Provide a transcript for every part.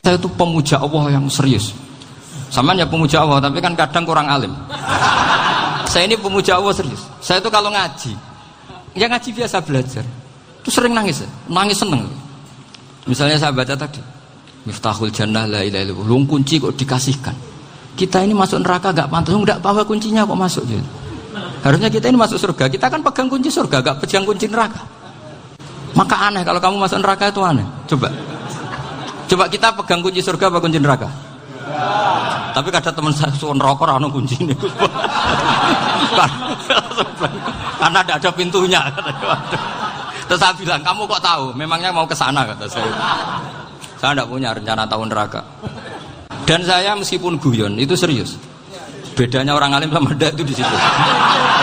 Saya itu pemuja Allah yang serius. Sama ya pemuja Allah, tapi kan kadang kurang alim. Saya ini pemuja Allah serius. Saya itu kalau ngaji, ya ngaji biasa belajar, itu sering nangis, nangis seneng. Misalnya saya baca tadi, Miftahul Jannah la ilaha illallah, lung kunci kok dikasihkan. Kita ini masuk neraka gak pantas, enggak bawa kuncinya kok masuk gitu. Harusnya kita ini masuk surga, kita kan pegang kunci surga, gak pegang kunci neraka. Maka aneh kalau kamu masuk neraka itu aneh. Coba kita pegang kunci surga apa kunci neraka? Tapi kadang teman saya suruh neraka ora ono kuncine. Karena tidak ada pintunya. Terus saya bilang, kamu kok tahu? Memangnya mau ke sana kata saya. Saya tidak punya rencana tahu neraka. Dan saya meskipun guyon itu serius. Bedanya orang alim sama ndak itu di situ.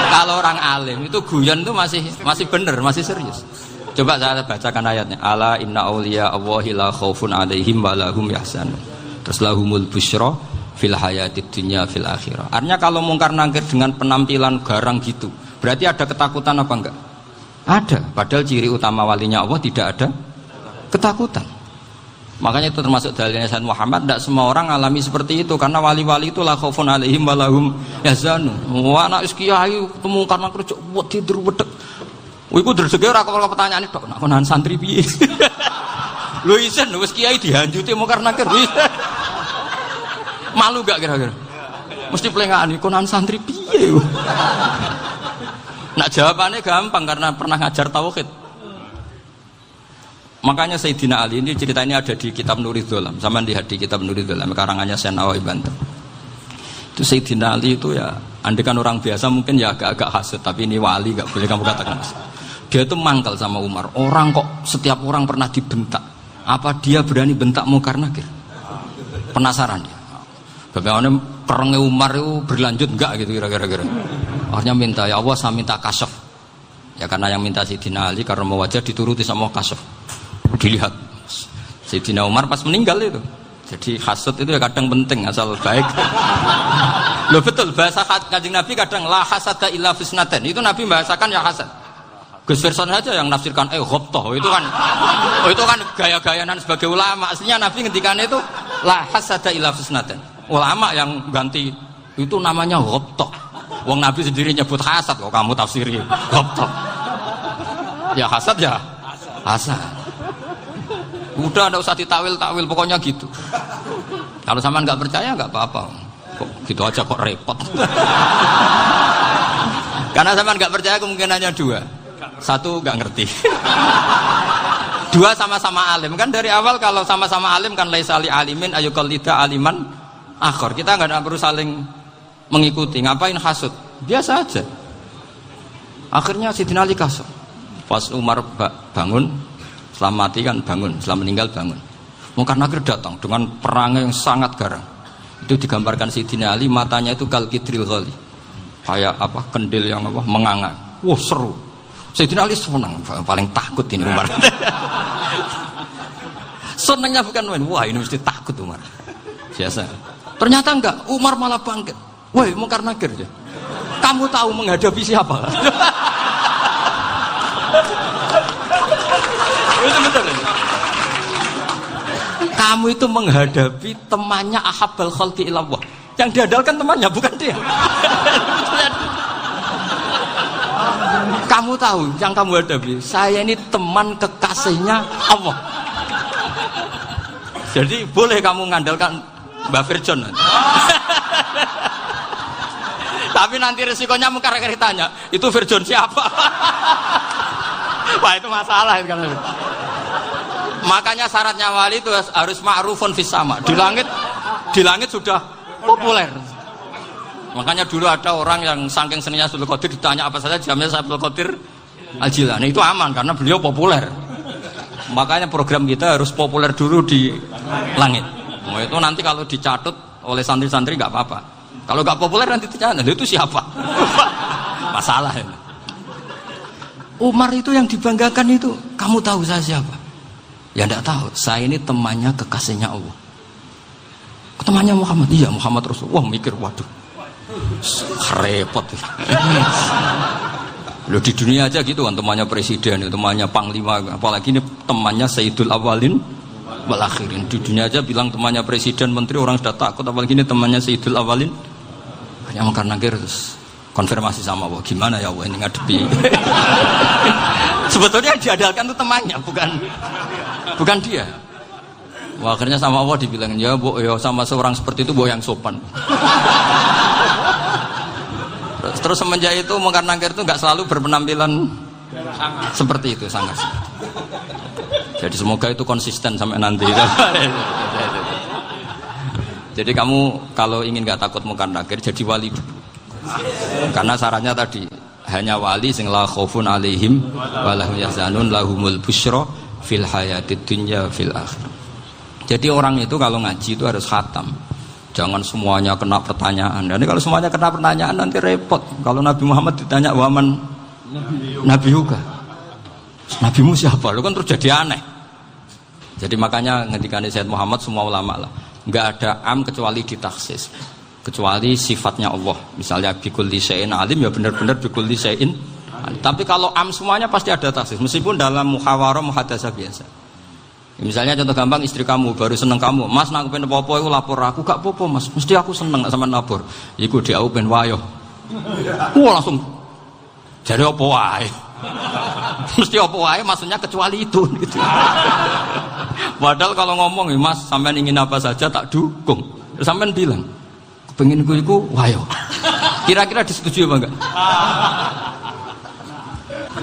Kalau orang alim itu guyon itu masih benar, masih serius. Coba saya bacakan ayatnya. Ala inna auliya Allahi la khaufun alaihim wa lahum yahzanun. Terus lahumul busyra fil hayatid dunya fil akhirah. Artinya kalau mungkar nangkir dengan penampilan garang gitu, berarti ada ketakutan apa enggak? Ada. Padahal ciri utama walinya Allah tidak ada ketakutan. Makanya itu termasuk dalilnya Sayyid Muhammad. Tidak semua orang alami seperti itu, karena wali-wali itu la khaufun alaihim wa lahum yahzanun. Wah anak kiai ketemu karena kerja buat tidur wedek. Iku dreseke ora kok pertanyaan tok nek konan santri piye. Lho isen wis kiai dihanjuti mungkar nakir. Malu gak kira-kira? Mesti plengane konan santri piye. Nak jawabannya gampang karena pernah ngajar tauhid. Makanya Sayyidina Ali ini cerita ini ada di kitab Nurul Dzolam. Sama lihat di kitab Nurul Dzolam karangannya Syekh Nawawi Banten. Itu Sayyidina Ali itu ya, andekan orang biasa mungkin ya agak-agak hasud, tapi ini wali gak boleh kamu katakan. Dia itu mangkal sama Umar. Orang kok setiap orang pernah dibentak. Apa dia berani bentak mungkar nakir? Penasaran dia. Bagaimana perangnya Umar itu berlanjut enggak gitu kira-kira. Akhirnya minta, ya Allah saya minta kasyaf. Ya karena yang minta Sayyidina Ali karena mau wajah dituruti sama kasyaf. Dilihat Sayyidina Umar pas meninggal itu. Jadi hasud itu ya kadang penting asal baik. Loh betul, bahasa Kanjeng Nabi kadang la hasada illa fisnaten. Itu Nabi bahasakan ya hasad. Gus Verson saja yang nafsirkan ghobtoh itu kan gaya-gayanan sebagai ulama. Aslinya Nabi ngendikannya itu la hasada illa fisnaten. Ulama yang ganti itu namanya ghobtoh. Wong Nabi sendiri nyebut hasad kok kamu tafsiri ghobtoh. Ya hasad ya hasad. Udah enggak usah ditawil-tawil pokoknya gitu. Kalau sampean enggak percaya enggak apa-apa. Kok gitu aja kok repot. Karena sampean enggak percaya kemungkinannya dua. Satu enggak ngerti. Dua sama-sama alim. Kan dari awal kalau sama-sama alim kan laisa li alimin ayuqallida aliman akhir. Kita enggak perlu saling mengikuti. Ngapain hasud? Biasa aja. Akhirnya Sayyidina Ali kasar. Pas Umar bangun, setelah mati kan bangun, setelah meninggal bangun. Mungkar nakir datang dengan perang yang sangat garang. Itu digambarkan Sayyidina Ali, matanya itu kalkidril ghali. Kayak apa? Kendil yang apa? Menganga. Wah, seru. Sayyidina Ali senang, paling takut ini Umar. Senangnya bukan main, wah ini mesti takut Umar. Biasa. Ternyata enggak, Umar malah bangkit. Woi, mungkar nakir ya. Kamu tahu menghadapi siapa? Itu betul. Kamu itu menghadapi temannya ahabbal khalqi ilallah. Yang diandalkan temannya bukan dia. Kamu tahu yang kamu hadapi, saya ini teman kekasihnya Allah. Jadi boleh kamu mengandalkan Mbak Virjon. Tapi nanti resikonya mungkar nakir tanya, itu Virjon siapa? Wah itu masalah itu kan. Makanya syaratnya wali itu harus ma'rufun fis sama. Di langit sudah populer. Makanya dulu ada orang yang saking seninya Abdul Qadir ditanya apa saja jamnya Abdul Qadir Al-Jilani. Itu aman karena beliau populer. Makanya program kita harus populer dulu di langit. Nah, itu nanti kalau dicatut oleh santri-santri nggak apa-apa. Kalau nggak populer nanti ditanya, itu siapa? Masalah ini. Umar itu yang dibanggakan itu, kamu tahu saya siapa? Ya enggak tahu, saya ini temannya kekasihnya Allah. Temannya Muhammad, iya Muhammad Rasul. Wah mikir, waduh, repot. Loh di dunia aja gitu kan, temannya presiden, temannya panglima, apalagi ini temannya Sayyidul Awalin wal akhirin. Di dunia aja bilang temannya presiden, menteri, orang sudah takut, apalagi ini temannya Sayyidul Awalin. Hanya mungkar nakir terus konfirmasi sama Allah, gimana ya Allah ini ngadepi. Sebetulnya diadalkan itu temannya, bukan dia. Wah, akhirnya sama Allah dibilang, ya Bu, ya sama seorang seperti itu Bu yang sopan. Terus semenjak itu mungkar nakir itu nggak selalu berpenampilan seperti itu, sangat. Jadi semoga itu konsisten sampai nanti. Jadi kamu kalau ingin nggak takut mungkar nakir, jadi wali dulu. Karena syaratnya tadi hanya wali sing la khaufun alaihim wa lahum yahzanun lahumul busyra fil hayatid dunya fil akhirah. Jadi orang itu kalau ngaji itu harus khatam. Jangan semuanya kena pertanyaan. Dan kalau semuanya kena pertanyaan nanti repot. Kalau Nabi Muhammad ditanya waman Nabi juga. Nabimu siapa? Lu kan terus jadi aneh. Jadi makanya ketika Sayyid Muhammad semua ulama lah, nggak ada am kecuali ditaksis. Kecuali sifatnya Allah. Misalnya bikulli syai'in alim ya benar-benar bikulli syai'in. Tapi kalau am semuanya pasti ada taksis. Meskipun dalam muhawarah muhadasah biasa. Misalnya contoh gampang, istri kamu baru seneng kamu, Mas nak pengen apa-apa aku lapor aku, gak apa-apa Mas, mesti aku seneng gak sama lapor. Iku dia aku pengen wayo. Wah langsung jadi apa wae. Mesti apa wae maksudnya kecuali itu gitu. Padahal kalau ngomong Mas sampean ingin apa saja tak dukung. Sampean bilang pengen iku wayo. Kira-kira disetujui apa enggak?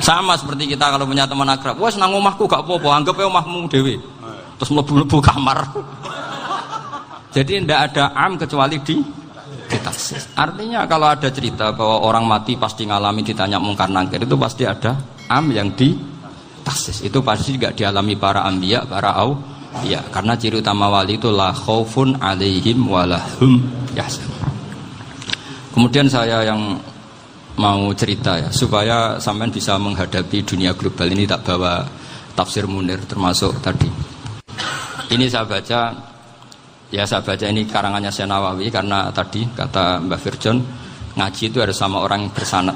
Sama seperti kita kalau punya teman akrab, wah senang omahku gak apa-apa, anggap ya omahmu dewe, terus mlebu-mlebu kamar. Jadi tidak ada am kecuali ditaksis. Artinya kalau ada cerita bahwa orang mati pasti ngalami ditanya mungkar nakir, itu pasti ada am yang ditaksis. Itu pasti gak dialami para anbiya, para auliya. Karena ciri utama wali itu la khaufun alaihim walahum yahzanun. Kemudian saya yang mau cerita ya supaya sampean bisa menghadapi dunia global ini, tak bawa tafsir Munir termasuk tadi. Ini saya baca ini karangannya Syekh Nawawi karena tadi kata Mbah Firjon ngaji itu harus sama orang yang bersanad.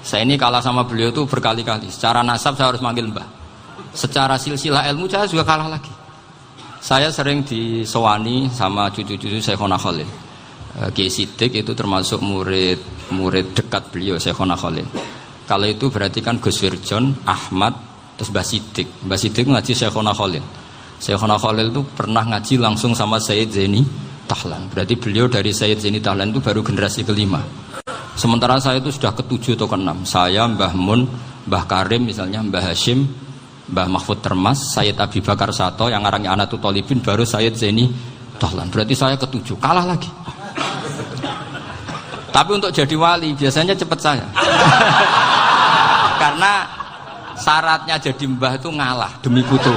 Saya ini kalah sama beliau itu berkali-kali. Secara nasab saya harus manggil Mbah. Secara silsilah ilmu saya juga kalah lagi. Saya sering disewani sama cucu-cucu Syekhona Khalil. Kiai Siddiq itu termasuk murid dekat beliau Syekhona Khalil. Kalau itu berarti kan Gus Wirjon, Ahmad, terus Mbah Siddiq. Mbah Siddiq ngaji Syekhona Khalil. Syekhona Khalil itu pernah ngaji langsung sama Sayyid Zaini Tahlan. Berarti beliau dari Sayyid Zaini Tahlan itu baru generasi kelima. Sementara saya itu sudah ke-7 atau ke-6. Saya, Mbah Mun, Mbah Karim misalnya, Mbah Hashim, Mbah Mahfud Termas, Sayyid Abi Bakar Sato yang arangnya Anatul Talibin, baru Sayyid Zaini Tahlan. Berarti saya ke-7, kalah lagi. Tapi untuk jadi wali biasanya cepat saya. Karena syaratnya jadi mbah itu ngalah demi putu.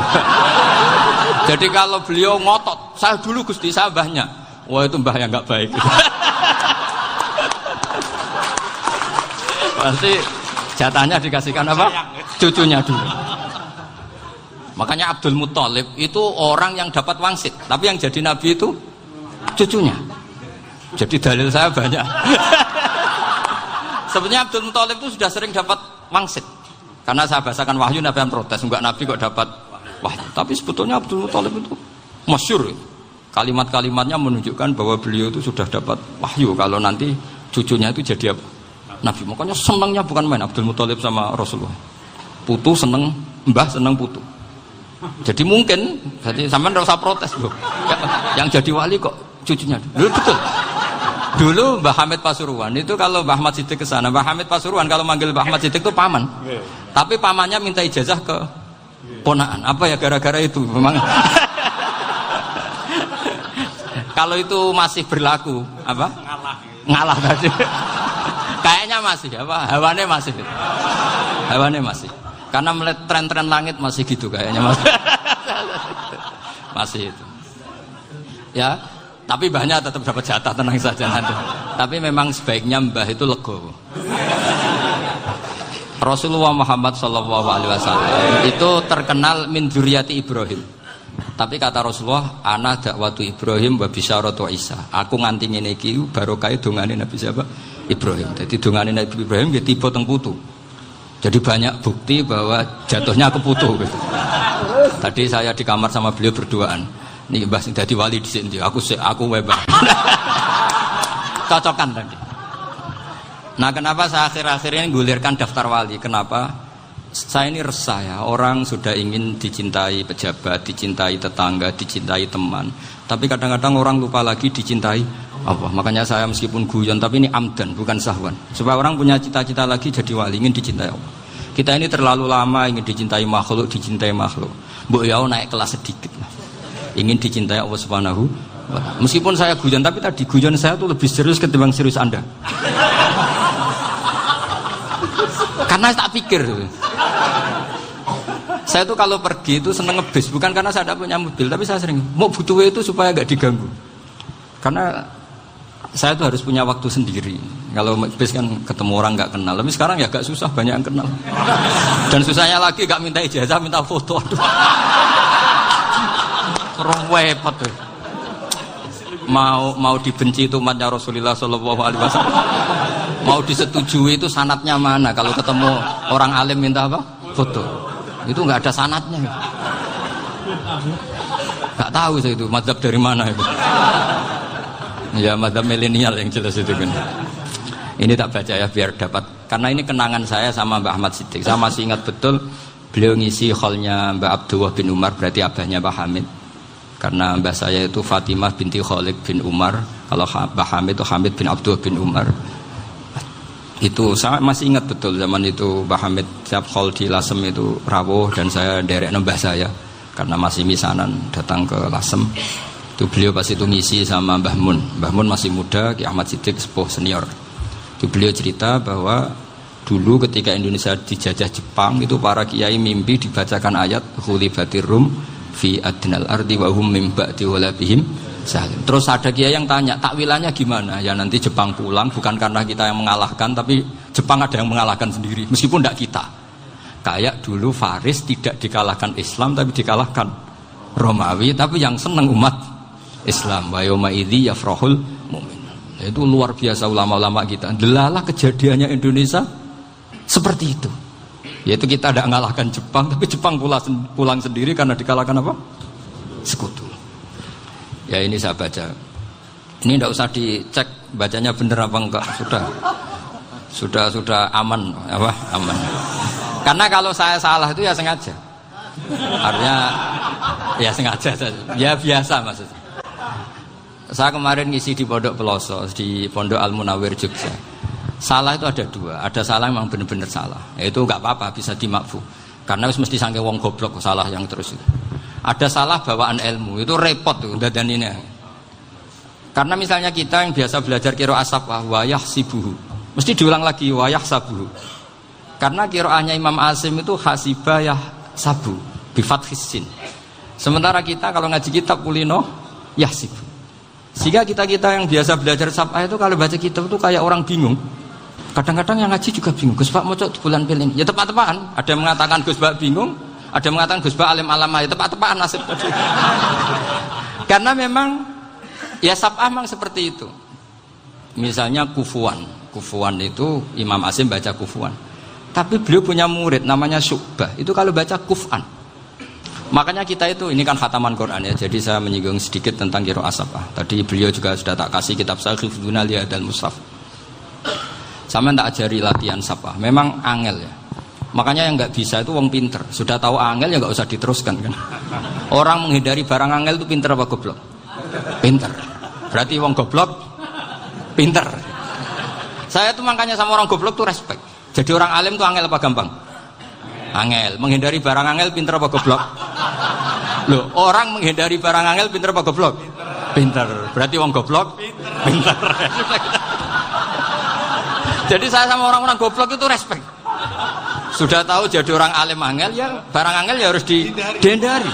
Jadi kalau beliau ngotot, saya dulu Gusti, saya mbahnya. Wah itu mbah yang nggak baik. Pasti jatahnya dikasihkan apa? Cucunya dulu. Makanya Abdul Muthalib itu orang yang dapat wangsit, tapi yang jadi nabi itu cucunya. Jadi dalil saya banyak. Sebenarnya Abdul Muthalib itu sudah sering dapat wangsit. Karena saya bahasakan wahyu, Nabi yang protes, enggak Nabi kok dapat wahyu. Tapi sebetulnya Abdul Muthalib itu masyhur. Kalimat-kalimatnya menunjukkan bahwa beliau itu sudah dapat wahyu kalau nanti cucunya itu jadi apa? Nabi. Makanya senangnya bukan main Abdul Muthalib sama Rasulullah. Putu seneng, mbah seneng putu. Jadi mungkin, jadi sampean enggak usah protes, Bro. Yang jadi wali kok cucunya. Dulu betul. Dulu Mbah Hamid Pasuruan itu kalau Mbah Ahmad Siddiq ke sana, Mbah Hamid Pasuruan kalau manggil Mbah Ahmad Siddiq itu paman. Tapi pamannya minta ijazah ke ponaan. Apa ya gara-gara itu memang. Kalau itu masih berlaku, apa? Ngalah tadi. Kayaknya masih apa? Hawane masih. Hawane masih. Karena melihat tren-tren langit masih gitu kayaknya masih. Masih itu. Ya. Tapi mbahnya tetap dapat jatah, tenang saja nanti. Tapi memang sebaiknya mbah itu legowo. Rasulullah Muhammad SAW itu terkenal min dzurriyyati Ibrahim. Tapi kata Rasulullah, ana dakwatu Ibrahim wa bisyaratu Isa. Aku nganti ngene iki barokah dongane Nabi siapa? Ibrahim. Jadi dongane Nabi Ibrahim nggih tiba teng putu. Jadi banyak bukti bahwa jatuhnya ke putu gitu. Tadi saya di kamar sama beliau berduaan. Nih Mbah sing dadi wali dhisik ndi? Aku Mbah. Cocokan tadi. Nah, kenapa saya akhir-akhir ini gulirkan daftar wali? Kenapa? Saya ini resah ya, orang sudah ingin dicintai pejabat, dicintai tetangga, dicintai teman. Tapi kadang-kadang orang lupa lagi dicintai Allah. Makanya saya meskipun guyon, tapi ini amdan, bukan sahwan. Supaya orang punya cita-cita lagi jadi wali, ingin dicintai Allah. Kita ini terlalu lama ingin dicintai makhluk. Mbok ya naik kelas sedikit lah. Ingin dicintai Allah Subhanahu wa Ta'ala. Meskipun saya guyon, tapi tadi guyon saya tuh lebih serius ketimbang serius Anda. Karena tak pikir. Saya tuh kalau pergi itu seneng ngebis, bukan karena saya tidak punya mobil, tapi saya sering mau butuh itu supaya nggak diganggu. Karena saya tuh harus punya waktu sendiri. Kalau ngebis kan ketemu orang nggak kenal, tapi sekarang ya agak susah, banyak yang kenal. Dan susahnya lagi nggak minta ijazah, minta foto. Repot tuh. Mau dibenci itu umatnya Rasulullah Shallallahu Alaihi Wasallam. Mau disetujui itu sanatnya mana? Kalau ketemu orang alim minta apa? Foto. Itu nggak ada sanatnya. Nggak tahu saya itu mazhab dari mana itu. Ya mazhab milenial yang jelas itu kan. Ini tak baca ya biar dapat. Karena ini kenangan saya sama Mbak Ahmad Siddiq. Saya masih ingat betul beliau ngisi hallnya Mbak Abdullah bin Umar, berarti abahnya Mbak Hamid. Karena mbah saya itu Fatimah binti Khalid bin Umar. Kalau Mbah Hamid itu Hamid bin Abdullah bin Umar. Itu saya masih ingat betul zaman itu Mbah Hamid siap hall di Lasem itu rawuh dan saya derek mbah saya karena masih misanan datang ke Lasem. Itu beliau pas itu ngisi sama Mbah Mun. Mbah Mun masih muda, Ki Ahmad Siddiq sepuh senior. Itu beliau cerita bahwa dulu ketika Indonesia dijajah Jepang itu para kiai mimpi dibacakan ayat Khulibatir Rum fi adnal ardi wa hum min ba'di walabihim salim. Terus ada kiai yang tanya, takwilannya gimana? Ya nanti Jepang pulang bukan karena kita yang mengalahkan, tapi Jepang ada yang mengalahkan sendiri, meskipun tidak kita. Kayak dulu Faris tidak dikalahkan Islam, tapi dikalahkan Romawi, tapi yang senang umat Islam. Wa yauma idzi yafrahul mu'minun. Itu luar biasa ulama-ulama kita. Delalah kejadiannya Indonesia seperti itu. Yaitu kita tidak mengalahkan Jepang, tapi Jepang pulang sendiri karena dikalahkan apa? Sekutu. Ya ini saya baca. Ini tidak usah dicek bacanya benar apa enggak. Sudah aman apa? Aman. Karena kalau saya salah itu ya sengaja. Artinya ya sengaja saja. Ya biasa maksudnya. Saya kemarin ngisi di Pondok Peloso, di Pondok Al Munawir Jogja. Salah itu ada dua, ada salah yang memang benar-benar salah. Itu enggak apa-apa, bisa dimakfu. Karena mesti sangke wong goblok salah yang terus itu. Ada salah bawaan ilmu, itu repot tuh dan ini. Karena misalnya kita yang biasa belajar qiraah safah wa yahsibuhu, mesti diulang lagi wa yahsabuhu. Karena qiraahnya Imam Asim itu hasiba yahsabu bi fathis sin. Sementara kita kalau ngaji kitab kulino yahsib. Sehingga kita yang biasa belajar safah itu kalau baca kitab itu kayak orang bingung. Kadang-kadang yang ngaji juga bingung. Gus Pak mau cok bulan pilih. Ya tepat-tepatan. Ada yang mengatakan Gus Pak bingung, ada yang mengatakan Gus Pak alim alama. Ya tepat-tepatan nasib tadi. Karena memang ya sab'ah memang seperti itu. Misalnya kufuan. Kufuan itu Imam Asim baca kufuan. Tapi beliau punya murid namanya Syu'bah. Itu kalau baca kuf'an. Makanya kita itu, ini kan khataman Quran ya. Jadi saya menyinggung sedikit tentang qiraah sab'ah. Tadi beliau juga sudah tak kasih kitab saya Hifdzuna Liyadal Mushaf. Sama tak ajari latihan sab'ah. Memang angel ya. Makanya yang nggak bisa itu wong pinter. Sudah tahu angel ya nggak usah diteruskan kan. Orang menghindari barang angel itu pinter apa goblok? Pinter. Berarti wong goblok pinter. Saya tuh makanya sama orang goblok tuh respect. Jadi orang alim tuh angel apa gampang? Angel. Menghindari barang angel pinter apa goblok? Loh, orang menghindari barang angel pinter apa goblok? Pinter. Berarti wong goblok pinter. Jadi saya sama orang-orang goblok itu respect. Sudah tahu jadi orang alim angel ya barang angel ya harus dihindari.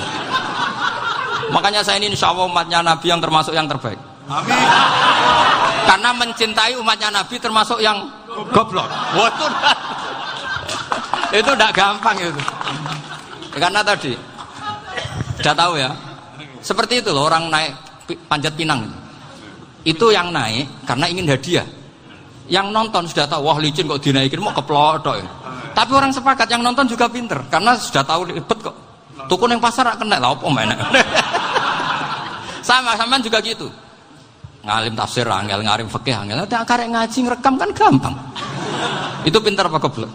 Makanya saya ini insya Allah umatnya Nabi yang termasuk yang terbaik. Amin. Karena mencintai umatnya Nabi termasuk yang goblok. Itu tidak gampang itu. Karena tadi sudah tahu ya. Seperti itu loh orang naik Panjat Pinang. Itu yang naik karena ingin hadiah. Yang nonton sudah tahu, wah licin kok dinaikin mau keplotok ya. Tapi orang sepakat yang nonton juga pinter karena sudah tahu ribet kok Tuku ning pasar rak kena lah opo menek. Sama sampean juga gitu. Ngalim tafsir angel, ngalim fikih angel. Nek karek ngaji ngrekam kan gampang. Itu pintar apa goblok?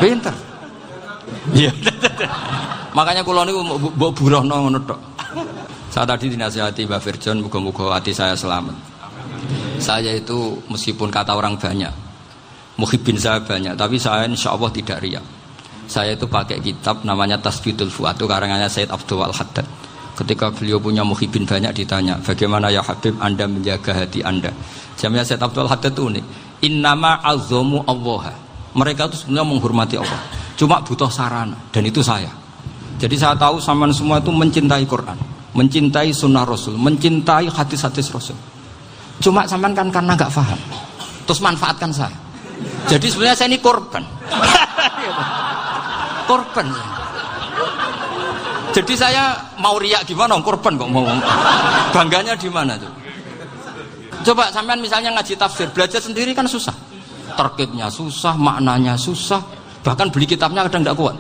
Pintar. Iya. Makanya kula niku mbok burohno ngono tok. Saya tadi dinasihati Mbak Firjon, muga-muga hati saya selamat. Saya itu meskipun kata orang banyak, muhibbin saya banyak, tapi saya insya Allah tidak riya. Saya itu pakai kitab namanya Tasbidul Fuad, itu karangannya Said Abdul Al-Haddad. Ketika beliau punya muhibbin banyak ditanya, bagaimana ya Habib Anda menjaga hati Anda? Jamnya Said Abdul Al-Haddad itu unik. Innama azzamu Allah. Mereka itu sebenarnya menghormati Allah, cuma butuh sarana, dan itu saya. Jadi saya tahu sampean semua itu mencintai Quran, mencintai sunnah Rasul, mencintai hadis-hadis Rasul. Cuma sampean kan karena nggak paham, terus manfaatkan saya. Jadi sebenarnya saya ini korban. Korban. Jadi saya mau riak gimana? Korban kok mau. Bangganya di mana tuh? Coba sampean misalnya ngaji tafsir, belajar sendiri kan susah. Terkitnya susah, maknanya susah, bahkan beli kitabnya kadang nggak kuat.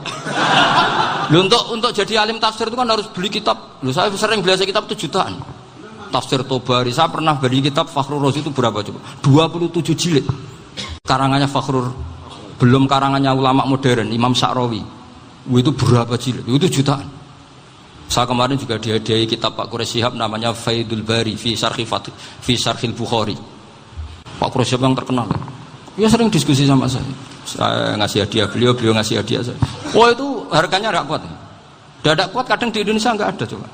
Loh, untuk jadi alim tafsir itu kan harus beli kitab. Loh, saya sering belajar kitab itu jutaan. Tafsir Tobari, saya pernah beli kitab Fakhrur Razi itu berapa coba? 27 jilid. Karangannya Fakhrur, belum karangannya ulama modern, Imam Sya'rawi. Itu berapa jilid? Itu jutaan. Saya kemarin juga dihadiahi kitab Pak Quraish Shihab namanya Faidul Bari fi Syarhil Bukhari. Pak Quraish Shihab yang terkenal. Dia sering diskusi sama saya. Saya ngasih hadiah beliau ngasih hadiah saya. Wah, itu harganya nggak kuat. Tidak kuat, kadang di Indonesia nggak ada coba.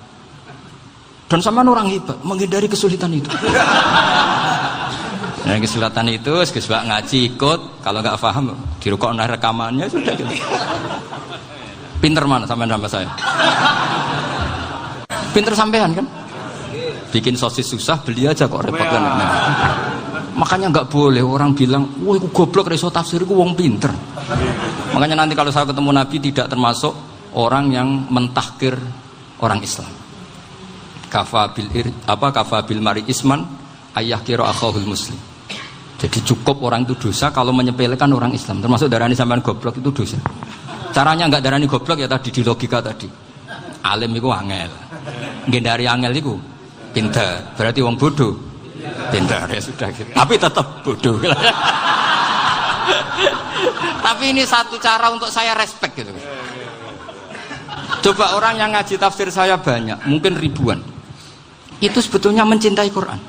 Dan sama orang hebat menghindari kesulitan itu. Nah, kesulitan itu sebab ngaji ikut, kalau nggak paham dirukok rekamannya sudah gitu. Pinter mana sampean sama saya? Pinter sampean kan? Bikin sosis susah, beli aja kok repot kan. Nah, makanya nggak boleh orang bilang, wah aku goblok reso tafsir, aku wong pinter. Makanya nanti kalau saya ketemu Nabi tidak termasuk orang yang mentahkir orang Islam. Kafabil mari isman ayah kira akhahul muslim. Jadi cukup orang itu dosa kalau menyepelekan orang Islam. Termasuk darani sampean goblok itu dosa. Caranya nggak darani goblok ya tadi di logika tadi. Alim itu angel. Ngendari angel itu pinter. Berarti wong bodoh. Pintar ya sudah gitu. Tapi tetap bodoh. Tapi ini satu cara untuk saya respect gitu. Coba orang yang ngaji tafsir saya banyak, mungkin ribuan. Itu sebetulnya mencintai Quran.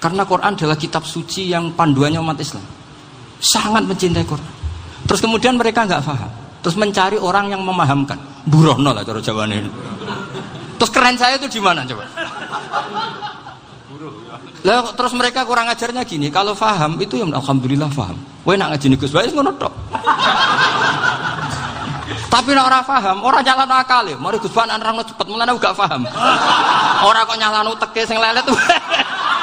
Karena Quran adalah kitab suci yang panduannya umat Islam. Sangat mencintai Quran. Terus kemudian mereka nggak paham. Terus mencari orang yang memahamkan. Burono lah cara jawabannya ini. Terus keren saya itu di mana coba? Lah terus mereka kurang ajarnya gini, kalau paham itu ya alhamdulillah paham. Kowe nak ngaji Gus Bae ngono tok. Tapi nek ora paham, ora nyalano akal e. Mari Gus Bae nerangno cepet, mulane gak paham. Ora kok nyalano teke sing lelet.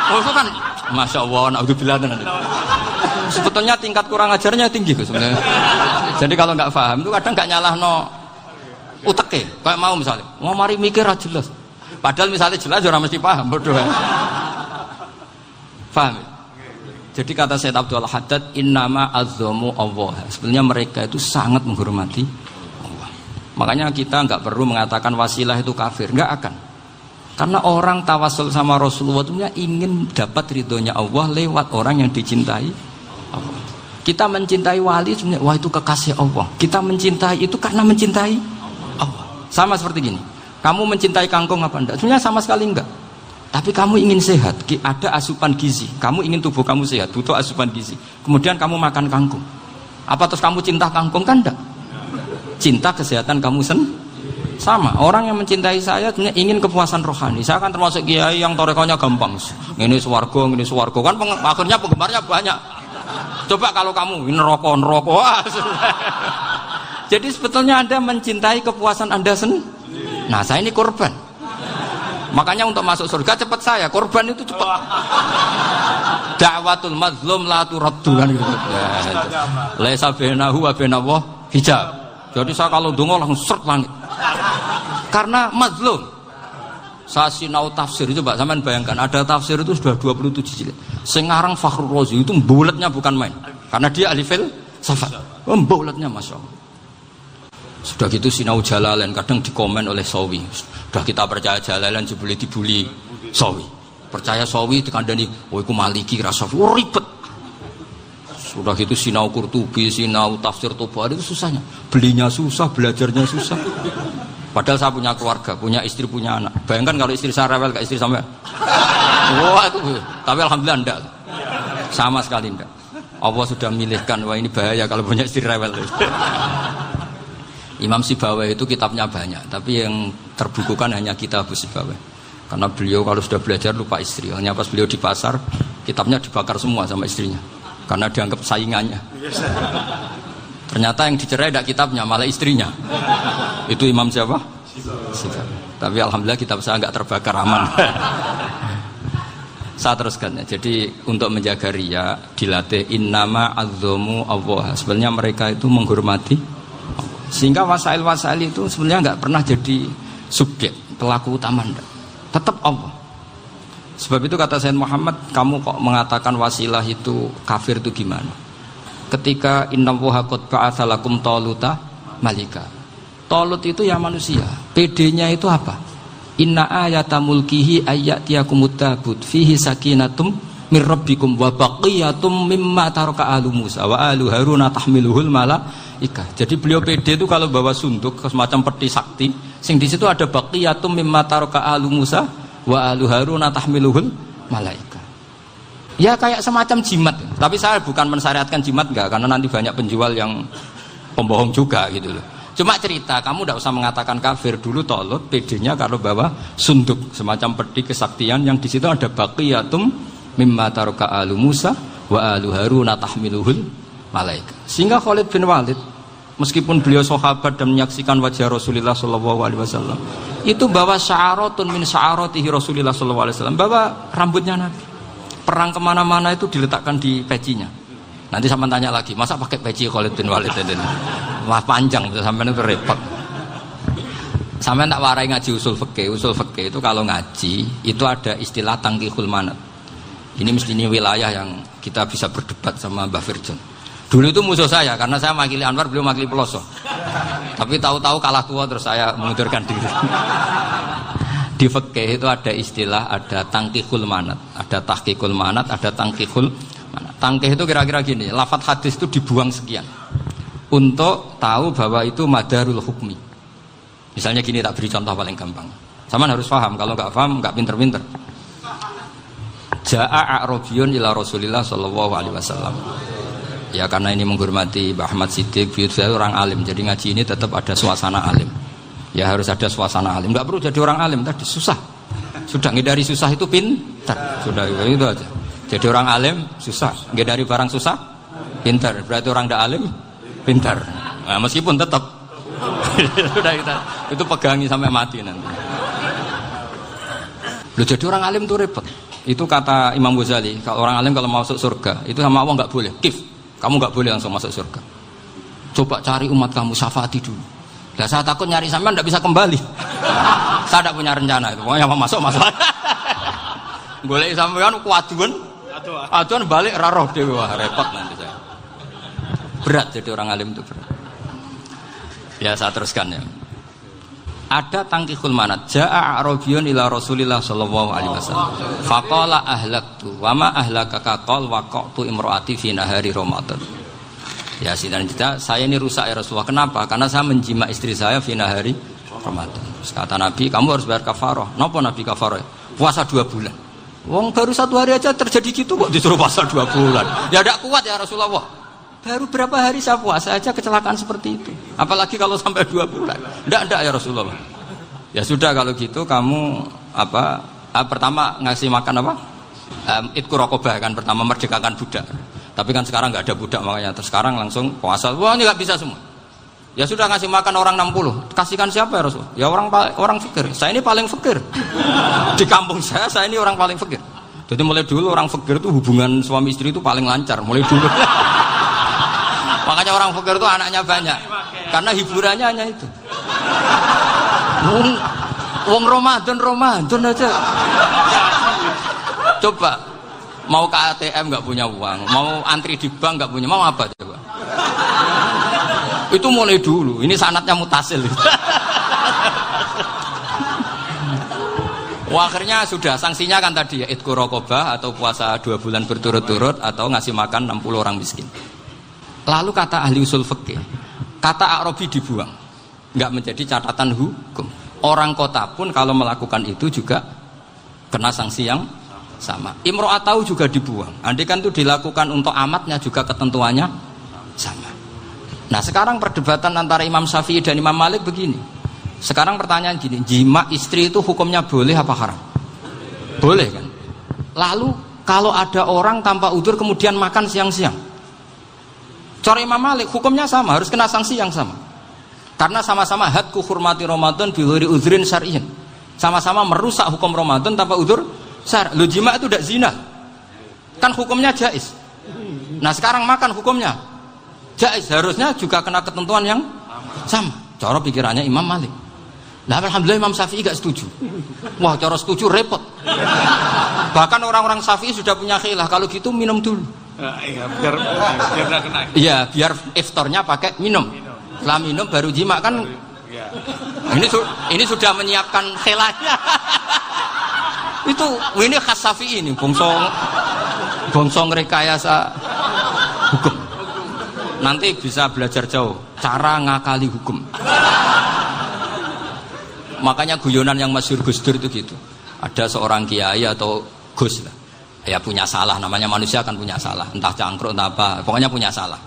Oh kan masyaallah naudzubillah tenan. Sebetulnya tingkat kurang ajarnya tinggi Gus sebenarnya. Jadi kalau enggak paham itu kadang enggak nyalahno uteke. Kayak mau misalnya, mau mari mikir ra jelas. Padahal misalnya jelas ora mesti paham, bodoh. Paham? Jadi kata Said Abdul Haddad, innama azzamu Allah. Sebenarnya mereka itu sangat menghormati Allah. Makanya kita nggak perlu mengatakan wasilah itu kafir, nggak akan. Karena orang tawasul sama Rasulullah itu ingin dapat ridhonya Allah lewat orang yang dicintai Allah. Kita mencintai wali sebenarnya, wah itu kekasih Allah. Kita mencintai itu karena mencintai Allah. Sama seperti gini. Kamu mencintai kangkung apa enggak? Sebenarnya sama sekali enggak. Tapi kamu ingin sehat, ada asupan gizi. Kamu ingin tubuh kamu sehat, butuh asupan gizi. Kemudian kamu makan kangkung. Apa terus kamu cinta kangkung kan enggak? Cinta kesehatan kamu sama. Orang yang mencintai saya sebenarnya ingin kepuasan rohani. Saya kan termasuk kiai yang torekonya gampang. Ini swarga kan akhirnya penggemarnya banyak. Coba kalau kamu ini neraka. Jadi sebetulnya Anda mencintai kepuasan Anda sendiri. Nah, saya ini korban. Makanya untuk masuk surga cepat saya, korban itu cepat. Da'watul mazlum la turaddu kan gitu. Laisa bainahu wa bainallah hijab. Jadi saya kalau donga langsung seret langit. Karena mazlum. Saya sinau tafsir itu, Pak, sampean bayangkan ada tafsir itu sudah 27 jilid. Sing ngarang Fakhrur Razi itu buletnya bukan main. Karena dia ahli filsafat. Buletnya masyaallah. Sudah gitu sinau Jalalain kadang dikomen oleh Sawi. Sudah kita percaya Jalalain jebule dibuli Sawi. Percaya Sawi dikandani, "Oh iku Maliki ra Sawi." Oh, ribet. Sudah gitu sinau Qurtubi, sinau tafsir Tabari itu susahnya. Belinya susah, belajarnya susah. Padahal saya punya keluarga, punya istri, punya anak. Bayangkan kalau istri saya rewel kayak istri sampai. Wah itu. Tapi alhamdulillah enggak. Sama sekali enggak. Allah sudah milihkan, wah ini bahaya kalau punya istri rewel. Imam Sibawai itu kitabnya banyak, tapi yang terbukukan hanya kitab Sibawai. Karena beliau kalau sudah belajar lupa istri. Hanya pas beliau di pasar, kitabnya dibakar semua sama istrinya. Karena dianggap saingannya. Ternyata yang dicerai tidak kitabnya, malah istrinya. Itu Imam siapa? Sibawai. Tapi alhamdulillah kitab saya nggak terbakar, aman. Saya teruskan ya. Jadi untuk menjaga riya dilatih innama azzamu Allah. Sebenarnya mereka itu menghormati. Sehingga wasail-wasail itu sebenarnya nggak pernah jadi subjek pelaku utama, tetap Allah. Sebab itu kata Sayyid Muhammad, kamu kok mengatakan wasilah itu kafir itu gimana? Ketika innallaha qad ba'atsa lakum taluta malika. Talut itu ya manusia. PD-nya itu apa? Inna ayata mulkihi ayyatiyakumut tabut fihi sakinatum mir rabbikum wa baqiyatum mimma taraka alu Musa wa alu Haruna tahmiluhul malaikah. Jadi beliau PD itu kalau bawa sunduk semacam peti sakti, sing di situ ada baqiyatum mimma taraka alu Musa wa alu Haruna tahmiluhul malaikah. Ya kayak semacam jimat. Tapi saya bukan mensyariatkan jimat enggak, karena nanti banyak penjual yang pembohong juga gitu loh. Cuma cerita, kamu tidak usah mengatakan kafir. Dulu Talut PD-nya kalau bawa sunduk semacam peti kesaktian yang di situ ada baqiyatum mimma taraka alu Musa wa alu Haruna tahmiluhul malaika. Sehingga Khalid bin Walid meskipun beliau sahabat dan menyaksikan wajah Rasulullah sallallahu alaihi wasallam, itu bawa sya'aratun min sya'aratihi Rasulullah sallallahu alaihi wasallam, bawa rambutnya Nabi. Perang kemana-mana itu diletakkan di pecinya. Nanti sampean tanya lagi, masa pakai peci Khalid bin Walid ini? Wah panjang, sampean itu repot. Sampean tak warai ngaji usul fikih. Usul fikih itu kalau ngaji itu ada istilah tangkihul manat. Ini mesti wilayah yang kita bisa berdebat sama Mbah Firjon. Dulu itu musuh saya karena saya makili Anwar, beliau makili Peloso. Tapi tahu-tahu kalah tua terus saya mengundurkan diri. Di fikih itu ada istilah, ada tangkihul manat, ada tahqiqul manat, ada tangkihul manat. Tangkih itu kira-kira gini, lafadz hadis itu dibuang sekian untuk tahu bahwa itu madarul hukmi. Misalnya gini, tak beri contoh paling gampang. Sama harus paham, kalau nggak paham nggak pinter-pinter. Ja'a a'rabiyun ila Rasulillah sallallahu alaihi wasallam. Ya karena ini menghormati Mbah Ahmad Siddiq, beliau orang alim, jadi ngaji ini tetap ada suasana alim. Ya harus ada suasana alim. Enggak perlu jadi orang alim tadi, susah. Sudah ngindari susah itu pintar. Sudah itu aja. Jadi orang alim susah, ngindari barang susah pintar. Berarti orang tidak alim pintar. Nah, meskipun tetap sudah itu pegangi sampai mati nanti. Loh, jadi orang alim itu repot. Itu kata Imam Ghazali, kalau orang alim kalau mau masuk surga itu sama Allah nggak boleh. Kif, kamu nggak boleh langsung masuk surga. Coba cari umat kamu, syafaati dulu. Nah, saya takut nyari sampean tidak bisa kembali. Saya tidak punya rencana itu. Pokoknya mau masuk. Golek sampean kuaduan. Aduan balik raroh dewe, wah repot nanti saya. Berat jadi orang alim itu berat. Ya saya teruskan ya. Ada tangkihul manat. Ja'a a'rabiyun ila Rasulillah sallallahu alaihi wasallam. Faqala ahlaktu wa ma ahlakaka qal waqatu imraati fi nahari Ramadan. Ya sidang kita, saya ini rusak ya Rasulullah. Kenapa? Karena saya menjima istri saya fi nahari Ramadan. Terus kata Nabi, kamu harus bayar kafarah. Napa Nabi kafarah? Puasa 2 bulan. Wong baru 1 hari aja terjadi gitu kok disuruh puasa 2 bulan. Ya tidak kuat ya Rasulullah. Baru berapa hari saya puasa aja kecelakaan seperti itu. Apalagi kalau sampai 2 bulan. Tidak ya Rasulullah. Ya sudah kalau gitu kamu pertama ngasih makan apa? Itqu raqabah kan, pertama merdekakan budak. Tapi kan sekarang nggak ada budak makanya terus sekarang langsung puasa. Wah ini nggak bisa semua. Ya sudah ngasih makan orang 60. Kasihkan siapa ya Rasulullah? Ya orang fakir. Saya ini paling fakir. Di kampung saya ini orang paling fakir. Jadi mulai dulu orang fakir itu hubungan suami istri itu paling lancar mulai dulu. Makanya orang fakir itu anaknya banyak. Karena hiburannya hanya itu. Wong Ramadan aja. Coba mau ke ATM nggak punya uang, mau antri di bank nggak punya, mau apa coba? Itu mulai dulu. Ini sanatnya mutasil. Wah, akhirnya sudah sanksinya kan tadi ya idku raqabah atau puasa 2 bulan berturut-turut atau ngasih makan 60 orang miskin. Lalu kata ahli usul fikih, kata Arabi dibuang, nggak menjadi catatan hukum. Orang kota pun kalau melakukan itu juga kena sanksi yang sama. Imro'atau juga dibuang. Andai kan itu dilakukan untuk amatnya juga ketentuannya sama. Nah sekarang perdebatan antara Imam Syafi'i dan Imam Malik begini. Sekarang pertanyaan gini, jima istri itu hukumnya boleh apa haram? Boleh kan? Lalu kalau ada orang tanpa udzur kemudian makan siang-siang, cara Imam Malik hukumnya sama, harus kena sanksi yang sama. Karena sama-sama hadku hurmati Ramadan bi ghairi udzrin syar'iyyin. Sama-sama merusak hukum Ramadan tanpa udzur syar'. Lu jima itu tidak zina. Kan hukumnya jaiz. Nah, sekarang makan hukumnya jaiz, harusnya juga kena ketentuan yang sama. Cara pikirannya Imam Malik. Nah, alhamdulillah Imam Syafi'i gak setuju. Wah, cara setuju repot. Bahkan orang-orang Syafi'i sudah punya khilaf, kalau gitu minum dulu. Iya, biar gak kena. Iya, biar iftarnya pakai minum. Setelah minum baru jima kan. Ya. Ini sudah menyiapkan khilafnya. Ini khas Syafi'i ini, bongsong rekayasa hukum. Nanti bisa belajar jauh cara ngakali hukum. Makanya guyonan yang masyhur Gus Dur itu gitu. Ada seorang kiai atau Gus lah, ya punya salah, namanya manusia kan punya salah, entah cangkruk entah apa, pokoknya punya salah.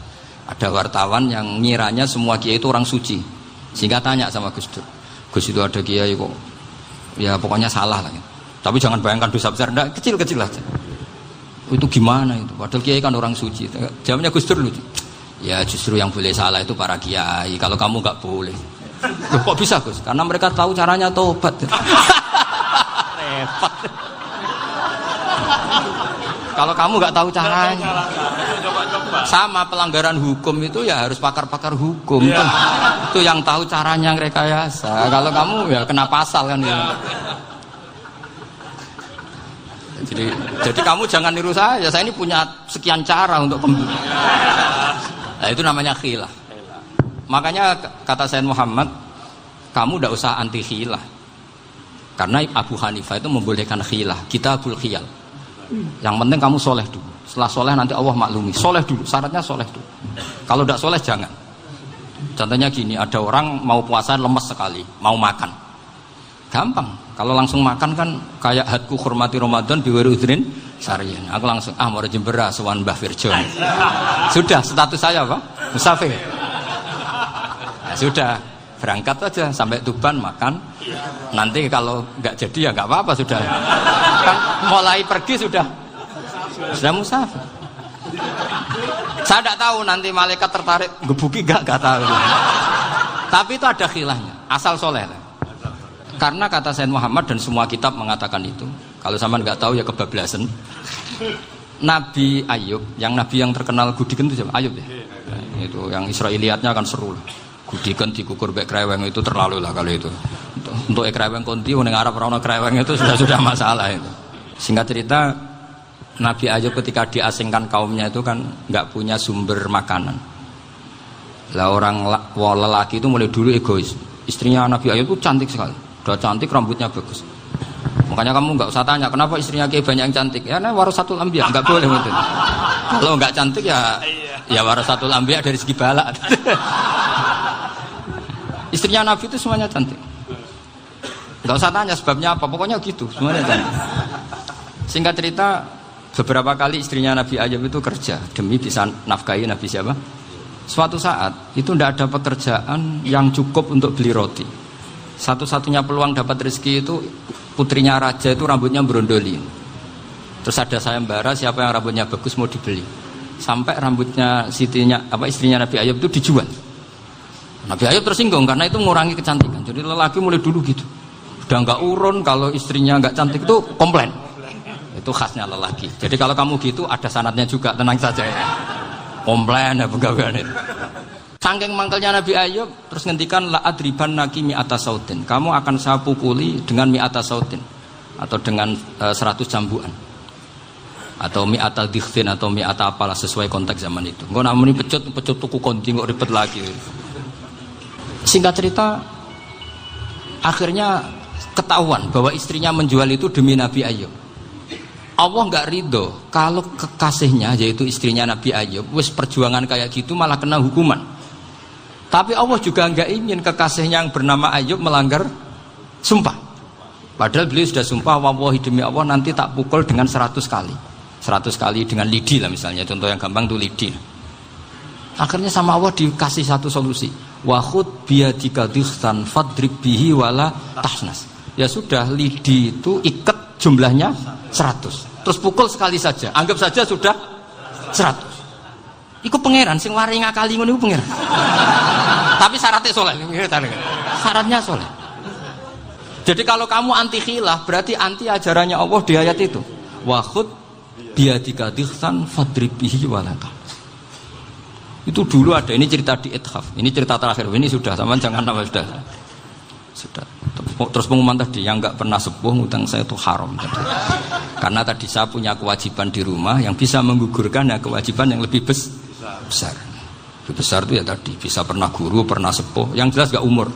Ada wartawan yang ngiranya semua kiai itu orang suci, sehingga tanya sama Gus Dur, Gus itu ada kiai kok, ya pokoknya salah lah. Tapi jangan bayangkan dosa besar, enggak, kecil-kecil aja. Itu gimana itu? Padahal kiai kan orang suci. Jawabnya Gus Dur lucu. Ya justru yang boleh salah itu para kiai. Kalau kamu nggak boleh. Loh, kok bisa Gus? Karena mereka tahu caranya tobat. Repot. Kalau kamu nggak tahu caranya, sama pelanggaran hukum itu ya harus pakar-pakar hukum. Ya. Itu yang tahu caranya yang rekayasa. Kalau kamu ya kena pasal kan. Ya. Jadi kamu jangan niru saya. Saya ini punya sekian cara untuk Nah, itu namanya khilaf. Makanya kata Sayyid Muhammad, kamu tidak usah anti khilaf. Karena Abu Hanifah itu membolehkan khilaf, kitabul khiyal. Yang penting kamu soleh dulu. Setelah soleh nanti Allah maklumi. Soleh dulu, syaratnya soleh dulu. Kalau tidak soleh jangan. Contohnya gini, ada orang mau puasa lemes sekali, mau makan. Gampang. Kalau langsung makan kan kayak hadku hormati Ramadan biwiri udrin syar'iyyin. Aku langsung mau jembera sowan Mbah Firjon. Sudah status saya apa? Musafir. Ya, sudah berangkat aja sampai Tuban makan. Nanti kalau nggak jadi ya nggak apa-apa sudah. Kan mulai pergi sudah musafir. Saya tidak tahu nanti malaikat tertarik gebuki nggak tahu. Tapi itu ada khilafnya. Asal soleh. Karena kata Sayyid Muhammad dan semua kitab mengatakan itu. Kalau sama nggak tahu ya kebablasan. Nabi Ayub, yang nabi yang terkenal gudikan itu siapa? Ayub ya. Nah, itu yang Israiliyatnya kan seru lah. Gudikan dikukur bek kreweng itu terlalu lah kalau itu. Untuk kreweng konti, orang Arab orang kreweng itu sudah masalah itu. Singkat cerita, Nabi Ayub ketika diasingkan kaumnya itu kan nggak punya sumber makanan. Lah orang lelaki itu mulai dulu egois. Istrinya Nabi Ayub itu cantik sekali. Udah cantik, rambutnya bagus. Makanya kamu nggak usah tanya kenapa istrinya kayak banyak yang cantik. Ya, nah warasatul anbiya, nggak boleh gitu. Kalau nggak cantik ya warasatul anbiya dari segi balak. Istrinya Nabi itu semuanya cantik. Nggak usah tanya sebabnya apa, pokoknya gitu, semuanya cantik. Singkat cerita, beberapa kali istrinya Nabi Ayub itu kerja demi bisa nafkahi Nabi siapa? Suatu saat itu tidak ada pekerjaan yang cukup untuk beli roti. Satu-satunya peluang dapat rezeki itu putrinya raja itu rambutnya berondoli. Terus ada sayembara siapa yang rambutnya bagus mau dibeli. Sampai rambutnya istrinya Nabi Ayub itu dijual. Nabi Ayub tersinggung karena itu mengurangi kecantikan. Jadi lelaki mulai dulu gitu. Udah nggak urun kalau istrinya nggak cantik itu komplain. Itu khasnya lelaki. Jadi kalau kamu gitu ada sanadnya juga, tenang saja ya. Komplain ya pegawaian itu. Saking mangkelnya Nabi Ayub terus ngendikan la adriban naki mi'ata sautin. Kamu akan saya pukuli dengan mi'ata sautin atau dengan 100 cambukan. Atau mi'ata dikhtin atau mi'ata apalah sesuai konteks zaman itu. Engko namanya pecut tuku konti kok ribet lagi. Singkat cerita, akhirnya ketahuan bahwa istrinya menjual itu demi Nabi Ayub. Allah nggak ridho kalau kekasihnya yaitu istrinya Nabi Ayub wis perjuangan kayak gitu malah kena hukuman. Tapi Allah juga nggak ingin kekasihnya yang bernama Ayub melanggar sumpah. Padahal beliau sudah sumpah, wallahi demi Allah nanti tak pukul dengan 100 kali. 100 kali dengan lidi lah misalnya, contoh yang gampang tuh lidi. Akhirnya sama Allah dikasih satu solusi. Wa khud biyadika dikhtan fadrib bihi wala tahnas. Ya sudah, lidi itu ikat jumlahnya 100. Terus pukul sekali saja, anggap saja sudah 100. Iku pangeran sing wari ngakali ngono iku pangeran. Tapi syaratnya soleh. Syaratnya soleh. Jadi kalau kamu anti khilaf berarti anti ajarannya Allah di ayat itu. Wa khud biyadika dikhtan fadrib bihi wala tahnas. Itu dulu ada, ini cerita di Ithaf. Ini cerita terakhir. Ini sudah, sama jangan nama sudah. Terus pengumuman tadi yang nggak pernah sepuh ngutang saya itu haram tadi. Karena tadi saya punya kewajiban di rumah yang bisa menggugurkan ya kewajiban yang lebih besar. Lebih besar itu ya tadi bisa pernah guru, pernah sepuh. Yang jelas nggak umur.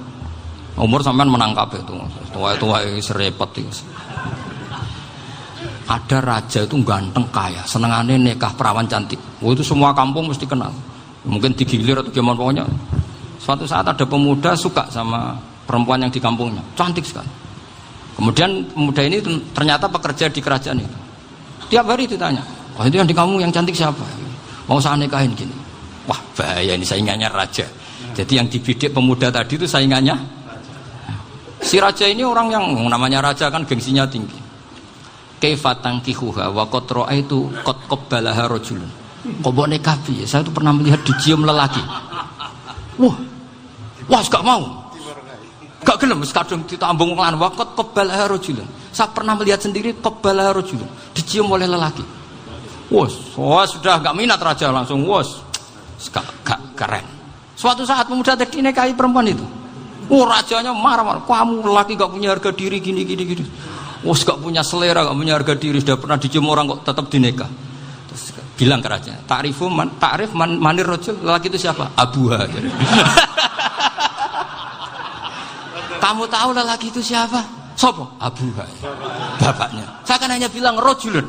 Umur sampean menangkap itu. Tua serepet itu. Ada raja itu ganteng kaya, senengannya nikah perawan cantik. Oh itu semua kampung mesti kenal. Mungkin digilir atau gimana pokoknya. Suatu saat ada pemuda suka sama perempuan yang di kampungnya, cantik sekali. Kemudian pemuda ini ternyata pekerja di kerajaan itu. Tiap hari ditanya, oh itu yang di kampung yang cantik siapa? Mau saya nikahin gini. Wah bahaya ini saingannya raja. Jadi yang dibidik pemuda tadi itu saingannya. Si raja ini orang yang namanya raja kan gengsinya tinggi. Kaifatang kihuha wa qad ra'aitu qad qabbalaha rajulun. Kobok nikah piye? Saya itu pernah melihat dicium lelaki. Wah, gak mau. Gak gelem wis kadung ditambung lan waqat qabbalaha rajulun. Saya pernah melihat sendiri qabbalaha rajulun, dicium oleh lelaki. Wah, sudah gak minat raja langsung gak keren. Suatu saat pemuda tadi nikahi perempuan itu. Rajanya marah-marah. Kamu lelaki gak punya harga diri gini. Gak punya selera, gak punya harga diri, sudah pernah dicium orang kok tetap dinikah. Terus bilang ke raja, ta'rif manir rajul, lelaki itu siapa? Abuha. Kamu tahu lelaki itu siapa? Sopo? Abuha. Bapaknya. Saya kan hanya bilang rajulun.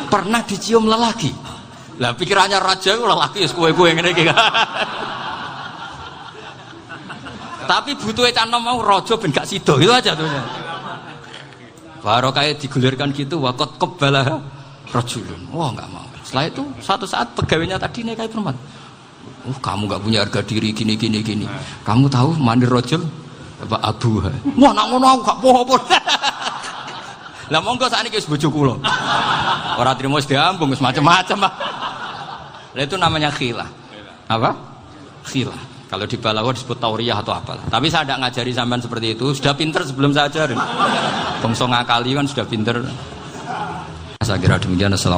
Pernah dicium lelaki. Lah pikirannya raja itu lelaki kue-kue ngene iki. Tapi butuh ecan mau raja ben gak sida, itu aja tuh. Baru kayak digulirkan gitu, waqat qabbalah rajulun. Wah nggak mau. Setelah itu suatu saat pegawainya tadi nikahi perempuan. Kamu nggak punya harga diri gini. Kamu tahu mandir rajul apa abuha? Wah nak ngono aku gak poho-poho. Lah monggo sakniki wis bojo kula. Ora trimo wis diambung wis macam-macam. Lah itu namanya khilah. Apa? Khilah. Kalau di Balawa disebut tauriyah atau apalah. Tapi saya tidak ngajari sampean seperti itu. Sudah pinter sebelum saya ajarin. Bangsa ngakali kan sudah pinter. Saya kira demikian. Assalamualaikum.